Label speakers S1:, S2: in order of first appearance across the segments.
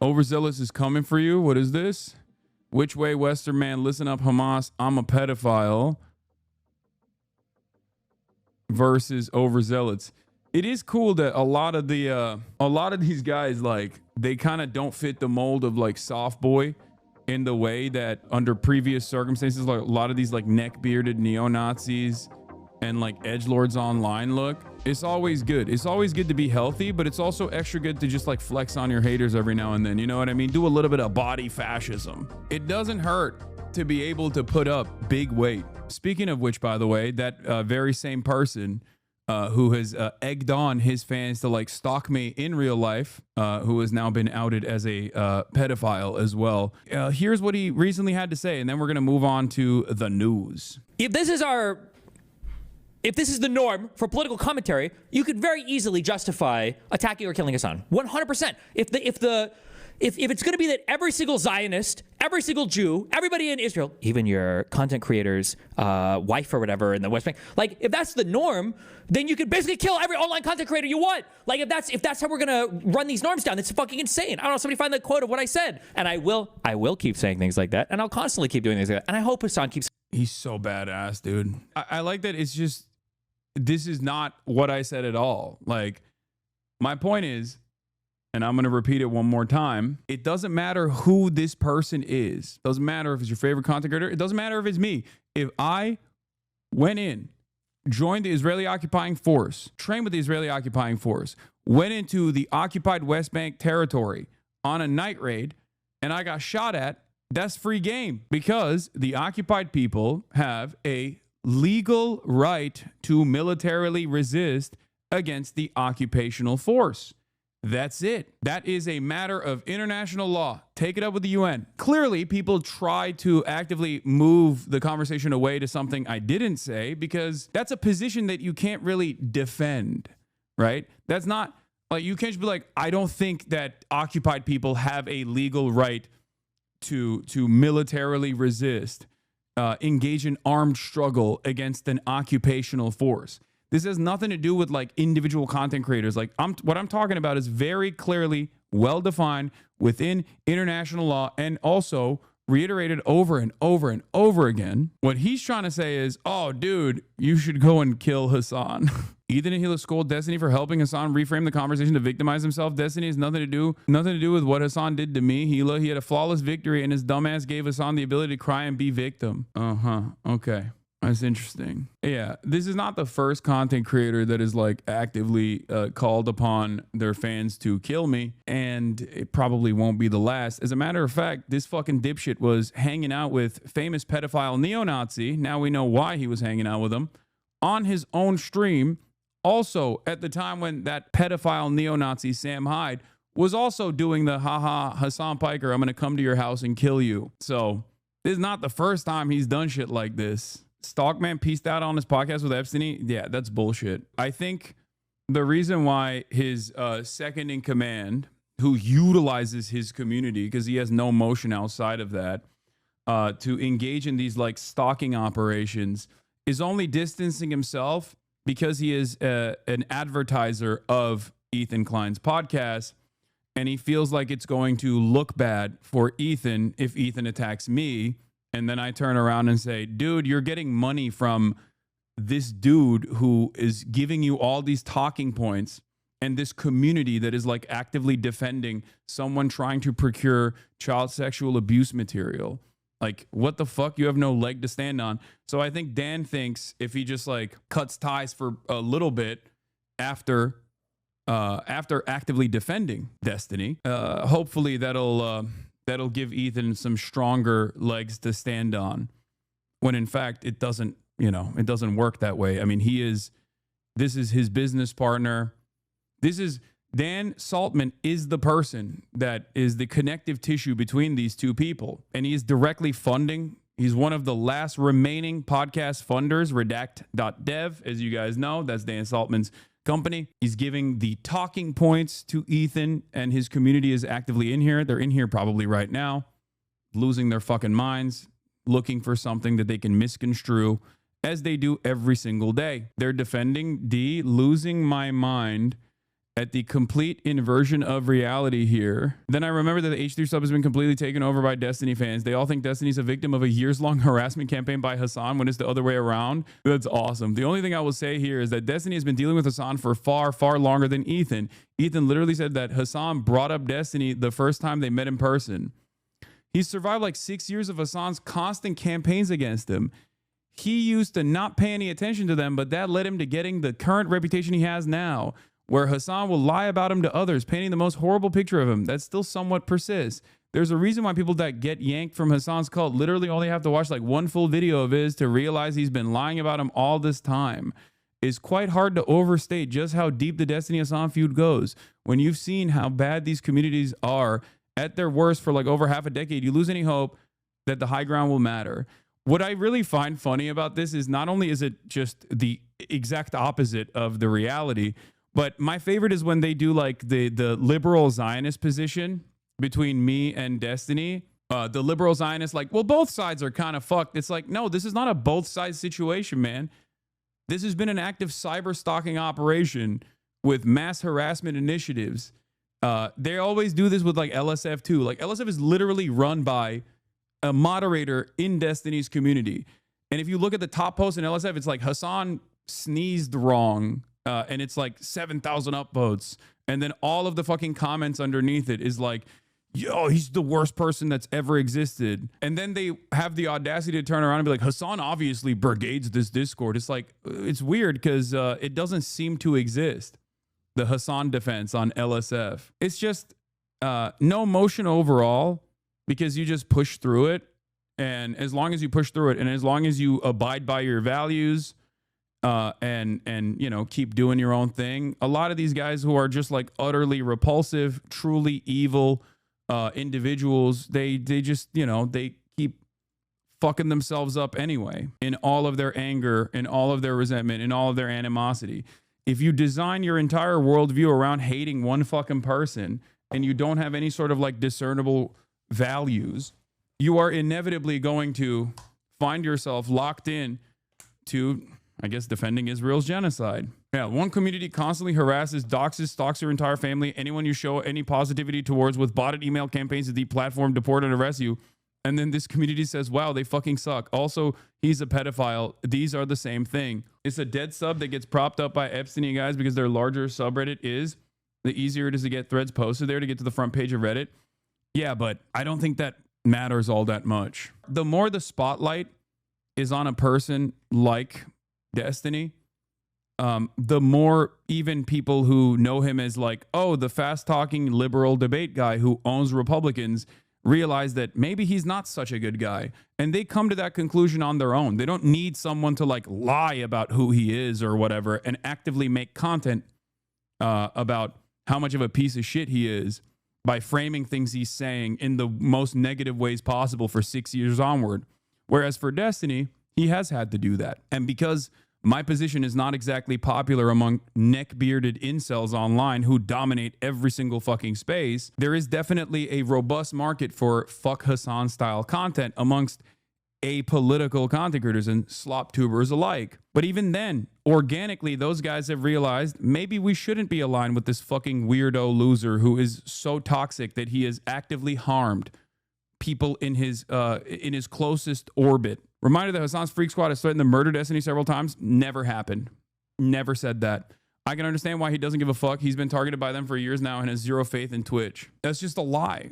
S1: Overzealous is coming for you. What is this? Which way, Western man? Listen up, Hamas. I'm a pedophile. Versus overzealots. It is cool that a lot of these guys, like, they kind of don't fit the mold of like soft boy in the way that under previous circumstances, like a lot of these like neck bearded neo-Nazis and like edgelords online look. It's always good. It's always good to be healthy, but it's also extra good to just like flex on your haters every now and then. You know what I mean? Do a little bit of body fascism. It doesn't hurt to be able to put up big weight. Speaking of which, by the way, that very same person who has egged on his fans to like stalk me in real life, who has now been outed as a pedophile as well. Here's what he recently had to say, and then we're going to move on to the news.
S2: If this is the norm for political commentary, you could very easily justify attacking or killing Hasan. 100%. If it's going to be that every single Zionist, every single Jew, everybody in Israel, even your content creator's wife or whatever in the West Bank, like if that's the norm, then you could basically kill every online content creator you want. Like if that's how we're going to run these norms down, it's fucking insane. I don't know, somebody find the quote of what I said. And I will keep saying things like that, and I'll constantly keep doing things like that. And I hope Hasan keeps.
S1: He's so badass, dude. I like that. It's just, this is not what I said at all. Like, my point is, and I'm going to repeat it one more time, it doesn't matter who this person is. It doesn't matter if it's your favorite content creator. It doesn't matter if it's me. If I went in, joined the Israeli occupying force, trained with the Israeli occupying force, went into the occupied West Bank territory on a night raid, and I got shot at, that's free game, because the occupied people have a legal right to militarily resist against the occupational force. That's it. That is a matter of international law. Take it up with the UN. Clearly, people try to actively move the conversation away to something I didn't say, because that's a position that you can't really defend, right? That's not like, you can't just be like, I don't think that occupied people have a legal right to militarily resist, engage in armed struggle against an occupational force. This has nothing to do with like individual content creators. Like what I'm talking about is very clearly well-defined within international law, and also reiterated over and over and over again. What he's trying to say is, oh, dude, you should go and kill Hasan. Ethan and Hila scold Destiny for helping Hasan reframe the conversation to victimize himself. Destiny has nothing to do with what Hasan did to me. Hila, he had a flawless victory, and his dumbass gave Hasan the ability to cry and be victim. Okay. That's interesting. Yeah, this is not the first content creator that is like actively called upon their fans to kill me, and it probably won't be the last. As a matter of fact, this fucking dipshit was hanging out with famous pedophile neo-Nazi. Now we know why he was hanging out with him on his own stream. Also, at the time when that pedophile neo-Nazi Sam Hyde was also doing the haha Hasan Piker, I'm gonna come to your house and kill you. So this is not the first time he's done shit like this. Stockman pieced out on his podcast with Epstein. Yeah, that's bullshit. I think the reason why his second in command, who utilizes his community because he has no motion outside of that, to engage in these like stalking operations, is only distancing himself because he is an advertiser of Ethan Klein's podcast, and he feels like it's going to look bad for Ethan if Ethan attacks me. And then I turn around and say, dude, you're getting money from this dude who is giving you all these talking points, and this community that is like actively defending someone trying to procure child sexual abuse material. Like, what the fuck? You have no leg to stand on. So I think Dan thinks if he just like cuts ties for a little bit after actively defending Destiny, hopefully that'll give Ethan some stronger legs to stand on, when in fact it doesn't work that way. I mean, this is his business partner. Dan Saltman is the person that is the connective tissue between these two people, and he is directly funding. He's one of the last remaining podcast funders, redact.dev. As you guys know, that's Dan Saltman's company. He's giving the talking points to Ethan, and his community is actively in here. They're in here probably right now, losing their fucking minds, looking for something that they can misconstrue, as they do every single day. They're defending D, losing my mind, at the complete inversion of reality here. Then I remember that the H3 sub has been completely taken over by Destiny fans. They all think Destiny's a victim of a years-long harassment campaign by Hasan when it's the other way around. That's awesome. The only thing I will say here is that Destiny has been dealing with Hasan for far, far longer than Ethan. Ethan literally said that Hasan brought up Destiny the first time they met in person. He's survived like 6 years of Hasan's constant campaigns against him. He used to not pay any attention to them, but that led him to getting the current reputation he has now, where Hasan will lie about him to others, painting the most horrible picture of him that still somewhat persists. There's a reason why people that get yanked from Hasan's cult literally only have to watch like one full video of his to realize he's been lying about him all this time. It's quite hard to overstate just how deep the Destiny Hasan feud goes. When you've seen how bad these communities are at their worst for like over half a decade, you lose any hope that the high ground will matter. What I really find funny about this is not only is it just the exact opposite of the reality, but my favorite is when they do like the liberal Zionist position between me and Destiny. The liberal Zionists like, well, both sides are kind of fucked. It's like, no, this is not a both sides situation, man. This has been an active cyber stalking operation with mass harassment initiatives. They always do this with like LSF too. Like LSF is literally run by a moderator in Destiny's community. And if you look at the top post in LSF, it's like Hasan sneezed wrong. And it's like 7,000 upvotes. And then all of the fucking comments underneath it is like, yo, he's the worst person that's ever existed. And then they have the audacity to turn around and be like, Hasan obviously brigades this Discord. It's like, it's weird because it doesn't seem to exist. The Hasan defense on LSF. It's just no motion overall because you just push through it. And as long as you push through it and as long as you abide by your values, and you know, keep doing your own thing. A lot of these guys who are just like utterly repulsive, truly evil individuals, they just, you know, they keep fucking themselves up anyway in all of their anger, in all of their resentment, in all of their animosity. If you design your entire worldview around hating one fucking person and you don't have any sort of like discernible values, you are inevitably going to find yourself locked in to, I guess, defending Israel's genocide. Yeah, one community constantly harasses, doxes, stalks your entire family. Anyone you show any positivity towards with botted email campaigns to deplatform, deport, and arrest you. And then this community says, wow, they fucking suck. Also, he's a pedophile. These are the same thing. It's a dead sub that gets propped up by Epstein guys because their larger subreddit is, the easier it is to get threads posted there to get to the front page of Reddit. Yeah, but I don't think that matters all that much. The more the spotlight is on a person like Destiny, the more even people who know him as like, oh, the fast talking liberal debate guy who owns Republicans realize that maybe he's not such a good guy. And they come to that conclusion on their own. They don't need someone to like lie about who he is or whatever and actively make content about how much of a piece of shit he is by framing things he's saying in the most negative ways possible for 6 years onward. Whereas for Destiny, he has had to do that. And because my position is not exactly popular among neck-bearded incels online who dominate every single fucking space, there is definitely a robust market for fuck Hasan style content amongst apolitical content creators and slop tubers alike. But even then, organically, those guys have realized maybe we shouldn't be aligned with this fucking weirdo loser who is so toxic that he has actively harmed people in his closest orbit. Reminder that Hasan's Freak Squad has threatened to murder Destiny several times. Never happened. Never said that. I can understand why he doesn't give a fuck. He's been targeted by them for years now and has zero faith in Twitch. That's just a lie.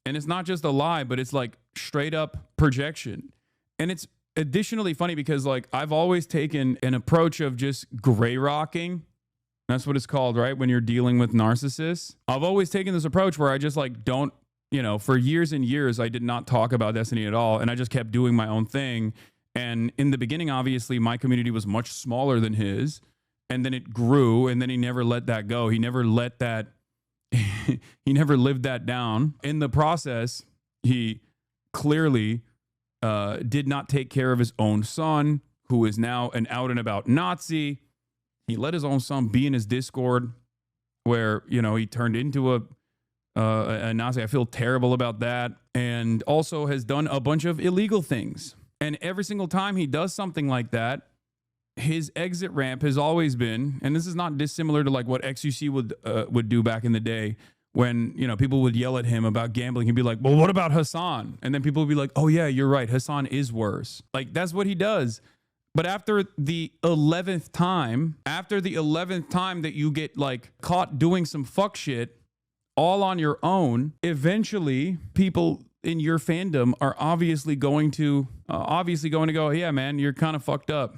S1: And it's not just a lie, but it's like straight up projection. And it's additionally funny because like I've always taken an approach of just gray rocking. That's what it's called, right? When you're dealing with narcissists. I've always taken this approach where I just like don't, you know, for years and years, I did not talk about Destiny at all. And I just kept doing my own thing. And in the beginning, obviously, my community was much smaller than his. And then it grew. And then he never let that go. He never let that, he never lived that down. In the process, he clearly did not take care of his own son, who is now an out and about Nazi. He let his own son be in his Discord where, you know, he turned into a Nazi. I feel terrible about that. And also has done a bunch of illegal things. And every single time he does something like that, his exit ramp has always been, and this is not dissimilar to like what XUC would do back in the day when, you know, people would yell at him about gambling. He'd be like, well, what about Hasan? And then people would be like, oh yeah, you're right. Hasan is worse. Like, that's what he does. But after the 11th time that you get like caught doing some fuck shit all on your own, eventually people in your fandom are obviously going to go, yeah, man, you're kind of fucked up.